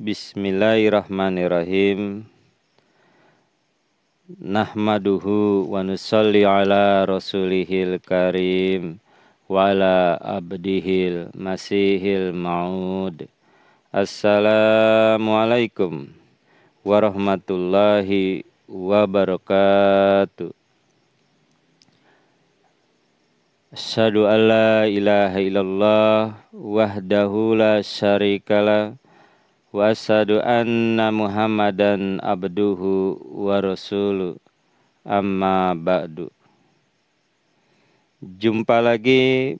Bismillahirrahmanirrahim. Nahmaduhu wa nusalli ala rasulihil karim wa ala abdihil masihil ma'ud. Assalamualaikum warahmatullahi wabarakatuh. Asyhadu an la ilaha illallah wahdahu la syarikalah wa asyhadu anna Muhammadan abduhu wa rasuluh, amma ba'du. Jumpa lagi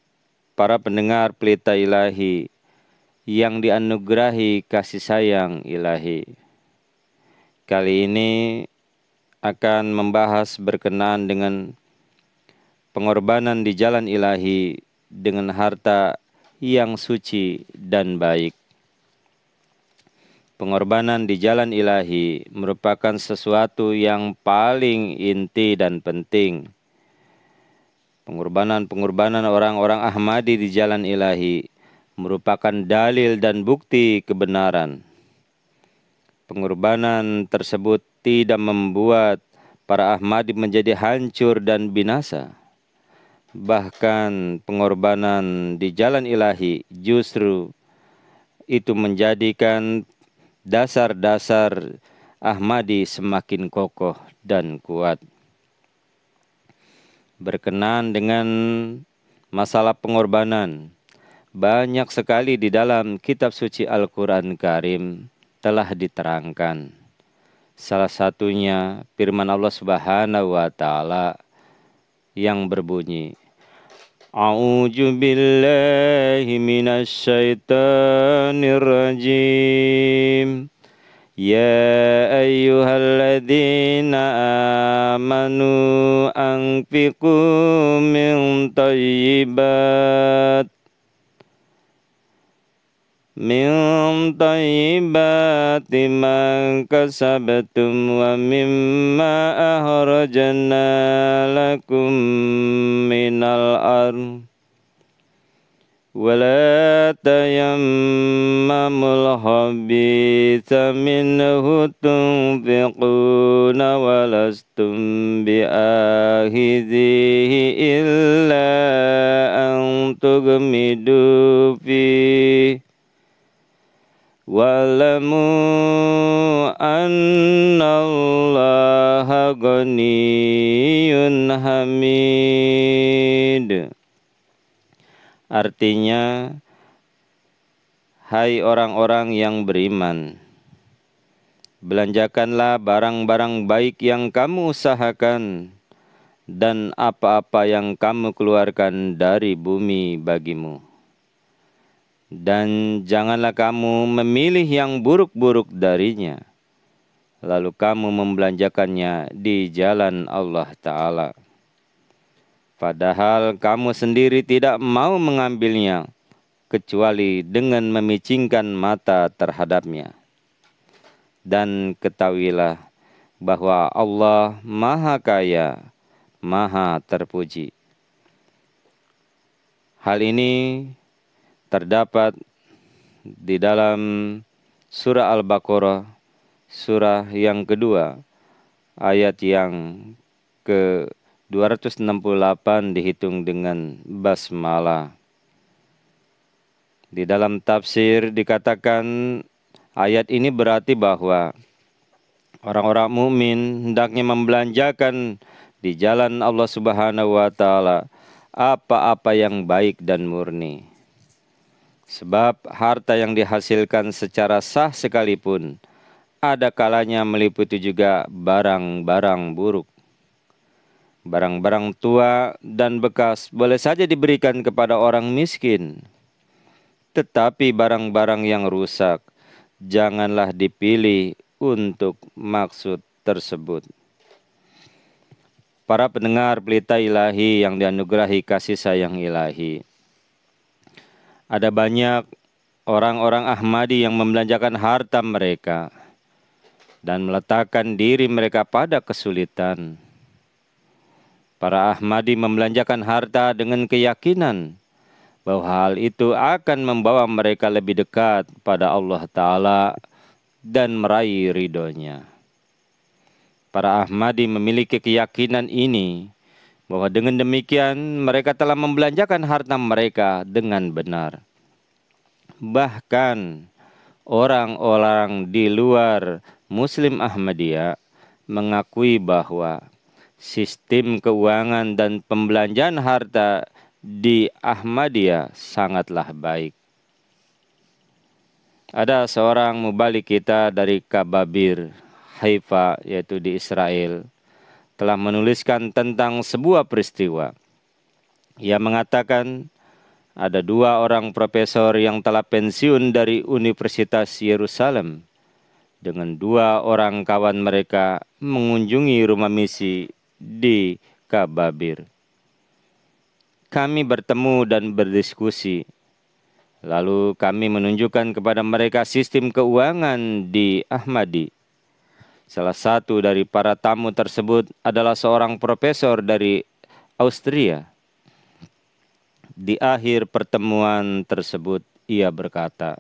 para pendengar Pelita Ilahi yang dianugerahi kasih sayang ilahi. Kali ini akan membahas berkenaan dengan pengorbanan di jalan ilahi dengan harta yang suci dan baik. Pengorbanan di jalan ilahi merupakan sesuatu yang paling inti dan penting. Pengorbanan orang-orang Ahmadi di jalan ilahi merupakan dalil dan bukti kebenaran. Pengorbanan tersebut tidak membuat para Ahmadi menjadi hancur dan binasa. Bahkan pengorbanan di jalan ilahi justru itu menjadikan dasar-dasar Ahmadi semakin kokoh dan kuat. Berkenaan dengan masalah pengorbanan, banyak sekali di dalam kitab suci Al-Quran Karim telah diterangkan. Salah satunya firman Allah Subhanahu wa Ta'ala yang berbunyi, A'udzu billahi minasy syaithanir rajim. Ya ayyuhalladzina amanu anfiqu min tayyibati ma kasabtum wa mimma akhrajna lakum minal ardh wa la tayammamul khabitha minhu tunfiquna wa lastum bi'akhidhihi illa an tughmidu fihi wa'lamu annallaha ghaniyyun hamid. Artinya, hai orang-orang yang beriman, belanjakanlah barang-barang baik yang kamu usahakan dan apa-apa yang kamu keluarkan dari bumi bagimu. Dan janganlah kamu memilih yang buruk-buruk darinya, lalu kamu membelanjakannya di jalan Allah Ta'ala. Padahal kamu sendiri tidak mau mengambilnya, kecuali dengan memicingkan mata terhadapnya. Dan ketahuilah bahwa Allah Maha Kaya, Maha Terpuji. Hal ini terdapat di dalam surah Al-Baqarah, surah yang kedua, ayat yang ke-268 dihitung dengan basmalah. Di dalam tafsir dikatakan ayat ini berarti bahwa orang-orang mukmin hendaknya membelanjakan di jalan Allah Subhanahu wa Ta'ala apa-apa yang baik dan murni. Sebab harta yang dihasilkan secara sah sekalipun ada kalanya meliputi juga barang-barang buruk. Barang-barang tua dan bekas boleh saja diberikan kepada orang miskin. Tetapi barang-barang yang rusak janganlah dipilih untuk maksud tersebut. Para pendengar Pelita Ilahi yang dianugerahi kasih sayang ilahi, ada banyak orang-orang Ahmadi yang membelanjakan harta mereka dan meletakkan diri mereka pada kesulitan. Para Ahmadi membelanjakan harta dengan keyakinan bahwa hal itu akan membawa mereka lebih dekat pada Allah Ta'ala dan meraih ridhonya. Para Ahmadi memiliki keyakinan ini, bahwa dengan demikian mereka telah membelanjakan harta mereka dengan benar. Bahkan orang-orang di luar Muslim Ahmadiyah mengakui bahwa sistem keuangan dan pembelanjaan harta di Ahmadiyah sangatlah baik. Ada seorang mubalik kita dari Kababir, Haifa, yaitu di Israel, telah menuliskan tentang sebuah peristiwa. Ia mengatakan ada 2 orang profesor yang telah pensiun dari Universitas Yerusalem dengan 2 orang kawan mereka mengunjungi rumah misi di Kababir. Kami bertemu dan berdiskusi. Lalu kami menunjukkan kepada mereka sistem keuangan di Ahmadi. Salah satu dari para tamu tersebut adalah seorang profesor dari Austria. Di akhir pertemuan tersebut, ia berkata,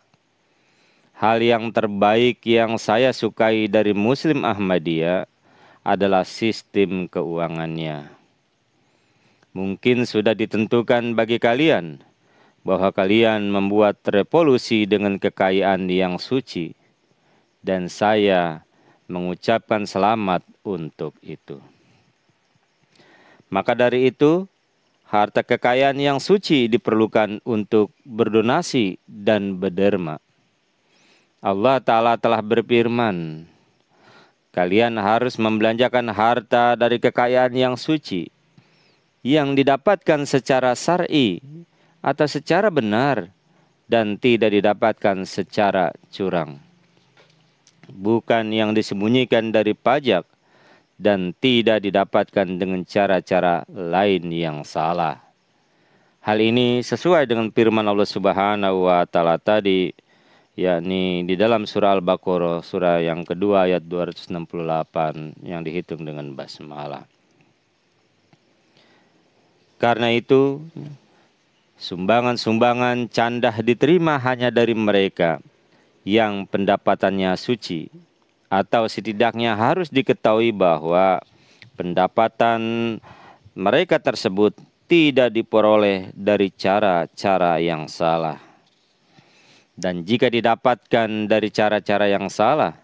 "Hal yang terbaik yang saya sukai dari Muslim Ahmadiyah adalah sistem keuangannya. Mungkin sudah ditentukan bagi kalian bahwa kalian membuat revolusi dengan kekayaan yang suci, dan saya mengucapkan selamat untuk itu. Maka dari itu, harta kekayaan yang suci diperlukan untuk berdonasi dan berderma. Allah Ta'ala telah berfirman, kalian harus membelanjakan harta dari kekayaan yang suci, yang didapatkan secara syar'i atau secara benar, dan tidak didapatkan secara curang. Bukan yang disembunyikan dari pajak, dan tidak didapatkan dengan cara-cara lain yang salah." Hal ini sesuai dengan firman Allah Subhanahu wa Ta'ala tadi, yakni di dalam surah Al-Baqarah, surah yang kedua ayat 268 yang dihitung dengan basmalah. Karena itu, sumbangan-sumbangan candah diterima hanya dari mereka yang pendapatannya suci, atau setidaknya harus diketahui bahwa pendapatan mereka tersebut tidak diperoleh dari cara-cara yang salah. Dan jika didapatkan dari cara-cara yang salah,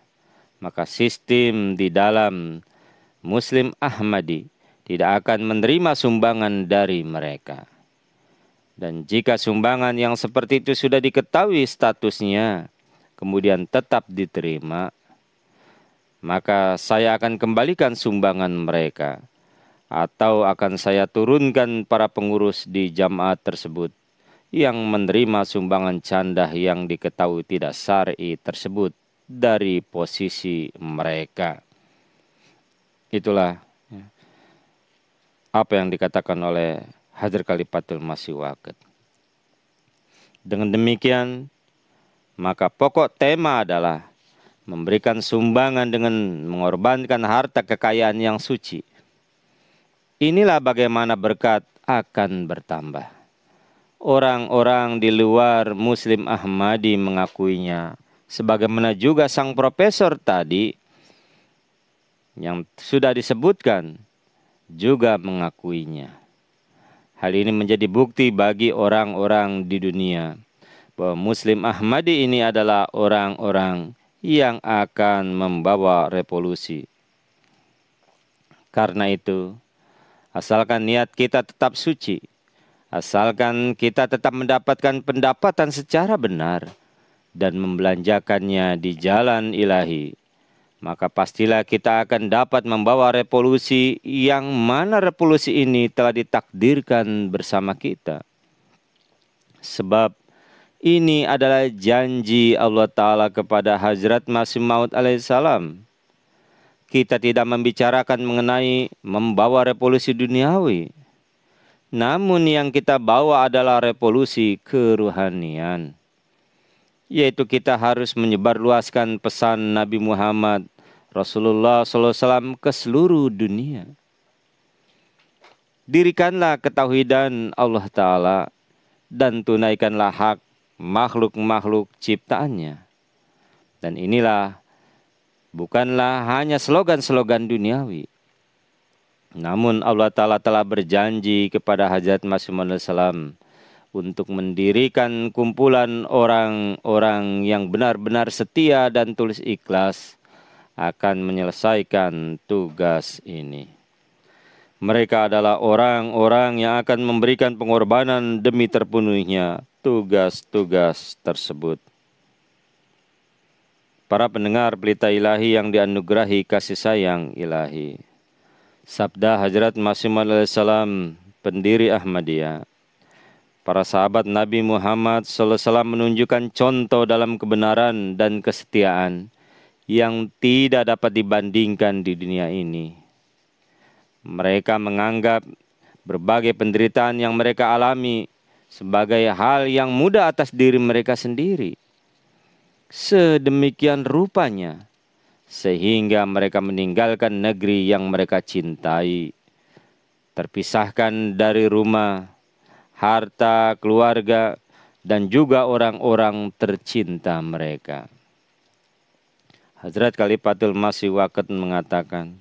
maka sistem di dalam Muslim Ahmadi tidak akan menerima sumbangan dari mereka. Dan jika sumbangan yang seperti itu sudah diketahui statusnya, kemudian tetap diterima, maka saya akan kembalikan sumbangan mereka, atau akan saya turunkan para pengurus di jamaat tersebut yang menerima sumbangan candah yang diketahui tidak syar'i tersebut dari posisi mereka. Itulah apa yang dikatakan oleh Hadhr Khalifatul Masih Waqid. Dengan demikian, maka pokok tema adalah memberikan sumbangan dengan mengorbankan harta kekayaan yang suci. Inilah bagaimana berkat akan bertambah. Orang-orang di luar Muslim Ahmadi mengakuinya, sebagaimana juga sang profesor tadi yang sudah disebutkan juga mengakuinya. Hal ini menjadi bukti bagi orang-orang di dunia bahwa Muslim Ahmadi ini adalah orang-orang yang akan membawa revolusi. Karena itu, asalkan niat kita tetap suci, asalkan kita tetap mendapatkan pendapatan secara benar dan membelanjakannya di jalan ilahi, maka pastilah kita akan dapat membawa revolusi yang mana revolusi ini telah ditakdirkan bersama kita. Sebab ini adalah janji Allah Ta'ala kepada Hazrat Masih Maud alaihissalam. Kita tidak membicarakan mengenai membawa revolusi duniawi, namun yang kita bawa adalah revolusi keruhanian, yaitu kita harus menyebarluaskan pesan Nabi Muhammad Rasulullah SAW ke seluruh dunia. Dirikanlah ketauhidan Allah Ta'ala dan tunaikanlah hak makhluk-makhluk ciptaannya. Dan inilah bukanlah hanya slogan-slogan duniawi. Namun Allah Ta'ala telah berjanji kepada Hajrat Masih Maud salam untuk mendirikan kumpulan orang-orang yang benar-benar setia dan tulus ikhlas akan menyelesaikan tugas ini. Mereka adalah orang-orang yang akan memberikan pengorbanan demi terpenuhinya tugas-tugas tersebut. Para pendengar Pelita Ilahi yang dianugerahi kasih sayang ilahi, sabda Hajrat Masih Maud salam, pendiri Ahmadiyah, para sahabat Nabi Muhammad SAW menunjukkan contoh dalam kebenaran dan kesetiaan yang tidak dapat dibandingkan di dunia ini. Mereka menganggap berbagai penderitaan yang mereka alami sebagai hal yang mudah atas diri mereka sendiri. Sedemikian rupanya, sehingga mereka meninggalkan negeri yang mereka cintai, terpisahkan dari rumah, harta, keluarga, dan juga orang-orang tercinta mereka. Hazrat Khalifatul Masih Waqt mengatakan,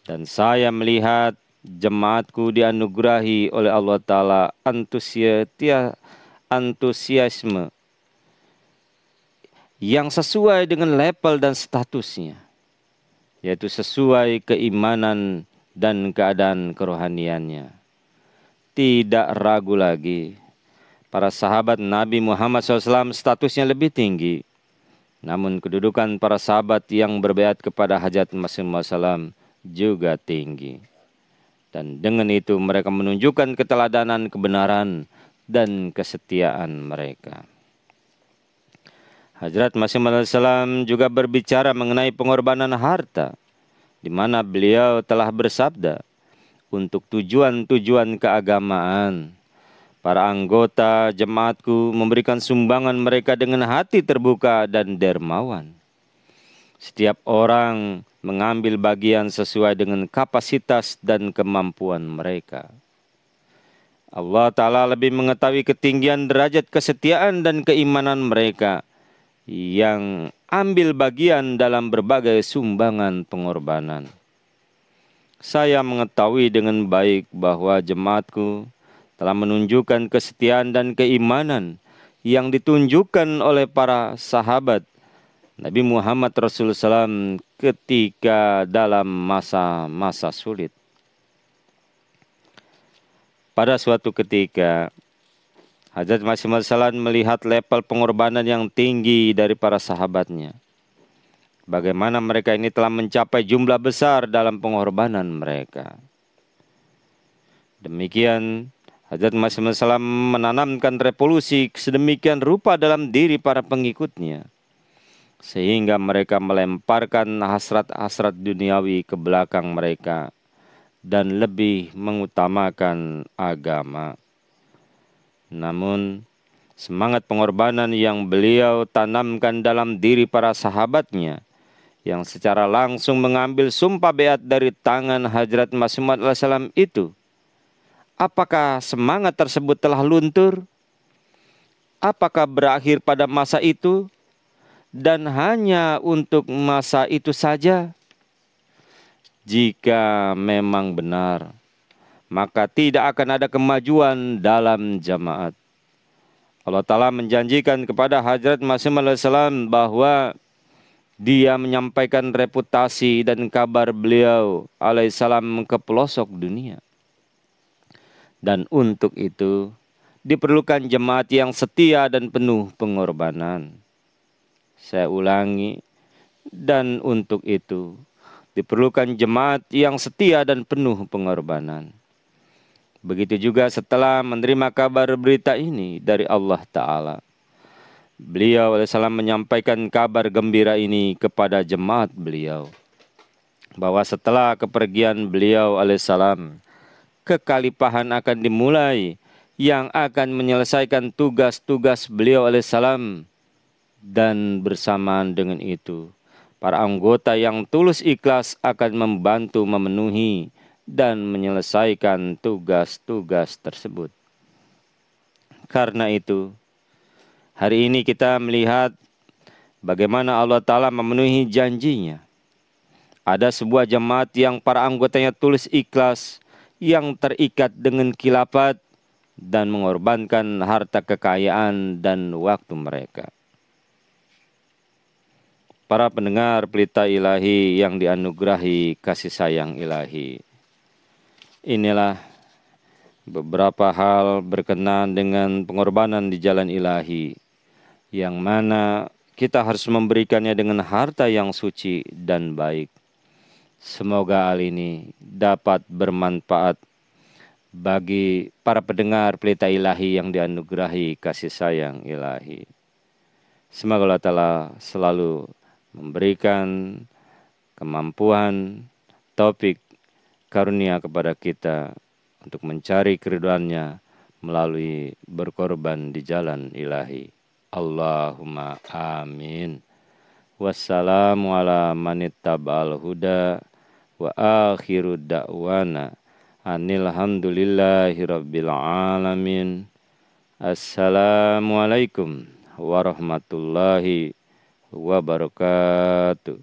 dan saya melihat jemaatku dianugerahi oleh Allah Ta'ala antusiasme yang sesuai dengan level dan statusnya, yaitu sesuai keimanan dan keadaan kerohaniannya. Tidak ragu lagi, para sahabat Nabi Muhammad SAW statusnya lebih tinggi. Namun kedudukan para sahabat yang berbaiat kepada Hajrat Masih Maud salam juga tinggi. Dan dengan itu mereka menunjukkan keteladanan kebenaran dan kesetiaan mereka. Hajrat Masih Maud salam juga berbicara mengenai pengorbanan harta, di mana beliau telah bersabda, untuk tujuan-tujuan keagamaan, para anggota jemaatku memberikan sumbangan mereka dengan hati terbuka dan dermawan. Setiap orang mengambil bagian sesuai dengan kapasitas dan kemampuan mereka. Allah Ta'ala lebih mengetahui ketinggian derajat kesetiaan dan keimanan mereka yang ambil bagian dalam berbagai sumbangan pengorbanan. Saya mengetahui dengan baik bahwa jemaatku telah menunjukkan kesetiaan dan keimanan yang ditunjukkan oleh para sahabat Nabi Muhammad Rasulullah SAW ketika dalam masa-masa sulit. Pada suatu ketika, Hajrat Masih Maud salam melihat level pengorbanan yang tinggi dari para sahabatnya. Bagaimana mereka ini telah mencapai jumlah besar dalam pengorbanan mereka. Demikian, Hajrat Masih Maud salam menanamkan revolusi sedemikian rupa dalam diri para pengikutnya, sehingga mereka melemparkan hasrat-hasrat duniawi ke belakang mereka dan lebih mengutamakan agama. Namun, semangat pengorbanan yang beliau tanamkan dalam diri para sahabatnya, yang secara langsung mengambil sumpah baiat dari tangan Hajrat Masih Maud salam itu, apakah semangat tersebut telah luntur? Apakah berakhir pada masa itu dan hanya untuk masa itu saja? Jika memang benar, maka tidak akan ada kemajuan dalam jamaat. Allah Ta'ala menjanjikan kepada Hajrat Masih Maud salam bahwa Dia menyampaikan reputasi dan kabar beliau alaihissalam ke pelosok dunia. Dan untuk itu diperlukan jemaat yang setia dan penuh pengorbanan. Saya ulangi, dan untuk itu diperlukan jemaat yang setia dan penuh pengorbanan. Begitu juga setelah menerima kabar berita ini dari Allah Ta'ala, beliau alaihissalam menyampaikan kabar gembira ini kepada jemaat beliau, bahwa setelah kepergian beliau alaihissalam, kekhalifahan akan dimulai yang akan menyelesaikan tugas-tugas beliau alaihissalam. Dan bersamaan dengan itu, para anggota yang tulus ikhlas akan membantu memenuhi dan menyelesaikan tugas-tugas tersebut. Karena itu, hari ini kita melihat bagaimana Allah Ta'ala memenuhi janjinya. Ada sebuah jemaat yang para anggotanya tulus ikhlas, yang terikat dengan khilafat dan mengorbankan harta kekayaan dan waktu mereka. Para pendengar Pelita Ilahi yang dianugerahi kasih sayang ilahi, inilah beberapa hal berkenaan dengan pengorbanan di jalan ilahi, yang mana kita harus memberikannya dengan harta yang suci dan baik. Semoga hal ini dapat bermanfaat bagi para pendengar Pelita Ilahi yang dianugerahi kasih sayang ilahi. Semoga Allah Ta'ala selalu memberikan kemampuan, taufik, karunia kepada kita untuk mencari keridhaannya melalui berkorban di jalan ilahi. Allahumma amin. Wassalamu ala manittaba'al huda wa akhiru da'wana anilhamdulillahi rabbil alamin. Assalamualaikum warahmatullahi wabarakatuh.